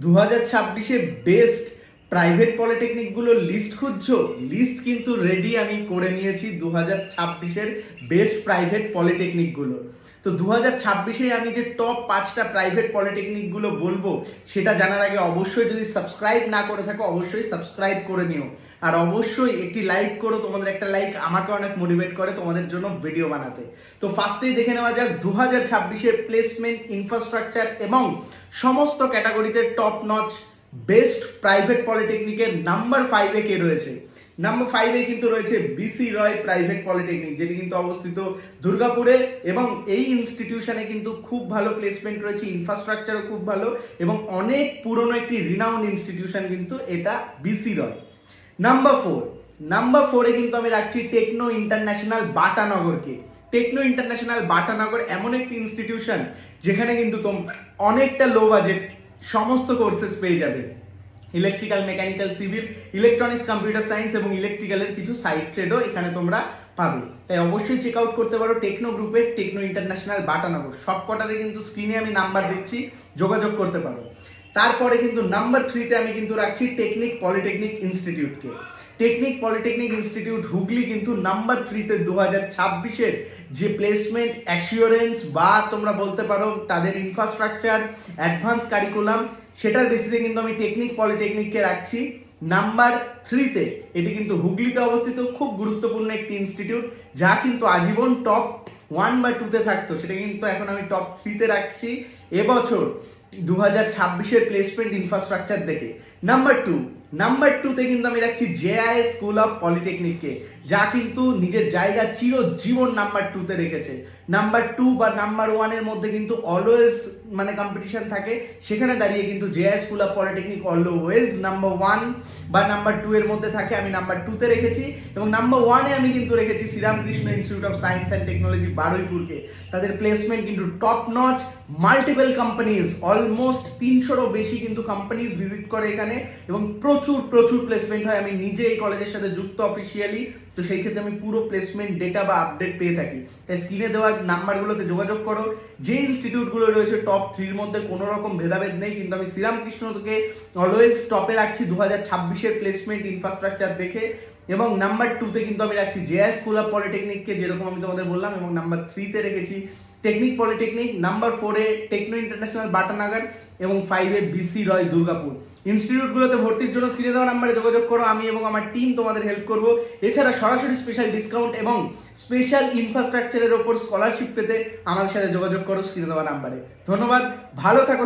2026-এ best private পলিটেকনিকগুলোর list খুঁজছো? List কিন্তু ready আমি করে নিয়েছি 2026-এর বেস্ট প্রাইভেট পলিটেকনিকগুলো। তো 2026-এ আমি যে টপ 5টা প্রাইভেট পলিটেকনিকগুলো বলবো সেটা জানার আগে অবশ্যই যদি সাবস্ক্রাইব না করে থাকো অবশ্যই সাবস্ক্রাইব করে নিও। আর অবশ্যই একটি লাইক করো, তোমাদের একটা লাইক আমাকে অনেক মোটিভেট করে তোমাদের জন্য ভিডিও বানাতে। তো ফার্স্টেই দেখে নেওয়া যাক 2026-এর প্লেসমেন্ট, ইনফ্রাস্ট্রাকচার এবং সমস্ত ক্যাটাগরিতে টপ নচ বেস্ট প্রাইভেট পলিটেকনিকের নাম্বার 5-এ কে রয়েছে। নাম্বার 5-এ কিন্তু রয়েছে বিসি রয় প্রাইভেট পলিটেকনিক, যেটি কিন্তু অবস্থিত দুর্গাপুরে এবং এই ইনস্টিটিউশনে কিন্তু খুব ভালো প্লেসমেন্ট রয়েছে, ইনফ্রাস্ট্রাকচারও খুব ভালো এবং অনেক পুরনো একটি রিনাউন্ড ইনস্টিটিউশন কিন্তু এটা বিসি রয়। নাম্বার 4-এ কিন্তু আমি রাখছি টেকনো ইন্টারন্যাশনাল বাটানগরকে। টেকনো ইন্টারন্যাশনাল বাটানগর এমন একটি ইনস্টিটিউশন যেখানে কিন্তু অনেকটা লো বাজেট সমস্ত কোর্সেস পেয়ে যাবে। Electrical, mechanical, civil, electronics, computer science এবং ইলেকট্রিক্যালের কিছু সাইড ট্রেডও এখানে তোমরা পাবে। তাই অবশ্যই চেক আউট করতে পারো টেকনো গ্রুপের টেকনো ইন্টারন্যাশনাল বাটানগর। সব কটারে কিন্তু স্ক্রিনে আমি নাম্বার দিচ্ছি, যোগাযোগ করতে পারো। তারপরে কিন্তু নাম্বার 3-তে আমি কিন্তু রাখছি টেকনিক পলিটেকনিক ইনস্টিটিউটকে। টেকনিক পলিটেকনিক ইনস্টিটিউট হুগলি কিন্তু নাম্বার 3-তে 2026-এর যে প্লেসমেন্ট অ্যাসিওরেন্স বা তোমরা বলতে পারো তাদের ইনফ্রাস্ট্রাকচার, অ্যাডভান্স কারিকুলাম, সেটার বেসিসে কিন্তু আমি টেকনিক পলিটেকনিককে রাখছি নাম্বার 3-তে। এটি কিন্তু হুগলিতে অবস্থিত, খুব গুরুত্বপূর্ণ একটি ইনস্টিটিউট যা কিন্তু আজীবন টপ 1 বা 2-তে থাকতো, সেটা কিন্তু এখন আমি টপ 3-তে রাখছি এবছর 2026-এর প্লেসমেন্ট ইনফ্রাস্ট্রাকচার দেখে। নাম্বার 2-তে কিন্তু আমি রাখছি জেআইএস স্কুল অফ পলিটেকনিককে, যা কিন্তু নিজের জায়গা চিরজীবন নাম্বার 2-তে রেখেছে। নাম্বার 2 বা নাম্বার 1-এর মধ্যে কিন্তু অলওয়েজ কম্পিটিশন থাকে, সেখানে দাঁড়িয়ে কিন্তু JIS school of polytechnic always number 1 বা নাম্বার 2 এর মধ্যে থাকে। আমি নাম্বার 2-তে রেখেছি এবং নাম্বার 1-এ আমি কিন্তু রেখেছি Sriramakrishna Institute of Science and Technology বারুইপুরকে। তাদের প্লেসমেন্ট কিন্তু top notch, multiple companies, almost 300-রও বেশি কিন্তু কোম্পানিজ ভিজিট করে এখানে এবং প্রচুর প্লেসমেন্ট হয়। আমি নিজে এই কলেজের সাথে যুক্ত অফিসিয়ালি, তো সেই ক্ষেত্রে আমি পুরো প্লেসমেন্ট ডেটা বা আপডেট পেয়ে থাকি। তাই স্ক্রিনে দেওয়া নাম্বারগুলোতে যোগাযোগ করো। যে ইনস্টিটিউটগুলো রয়েছে টপ 3-র মধ্যে কোনো রকম ভেদাভেদ নেই, কিন্তু আমি শ্রীরামকৃষ্ণকে অলওয়েজ টপে রাখছি 2026-এর প্লেসমেন্ট ইনফ্রাস্ট্রাকচার দেখে। এবং নাম্বার 2-তে কিন্তু আমি রাখছি জেআইএস স্কুল অফ পলিটেকনিককে, যেরকম আমি তোমাদের বললাম, এবং নাম্বার 3-তে রেখেছি টেকনিক পলিটেকনিক, নাম্বার 4-এ টেকনো ইন্টারন্যাশনাল বাটানগর এবং 5-এ বিসি রয় দুর্গাপুর। ইনস্টিটিউটগুলোতে ভর্তির জন্য স্ক্রিনে দেওয়া নাম্বারে যোগাযোগ করো, আমি এবং আমার টিম তোমাদের হেল্প করব। এছাড়া সরাসরি স্পেশাল ডিসকাউন্ট এবং স্পেশাল ইনফ্রাস্ট্রাকচারের ওপর স্কলারশিপ পেতে আমাদের সাথে যোগাযোগ করো স্ক্রিনে দেওয়া নাম্বারে। ধন্যবাদ, ভালো থাকো।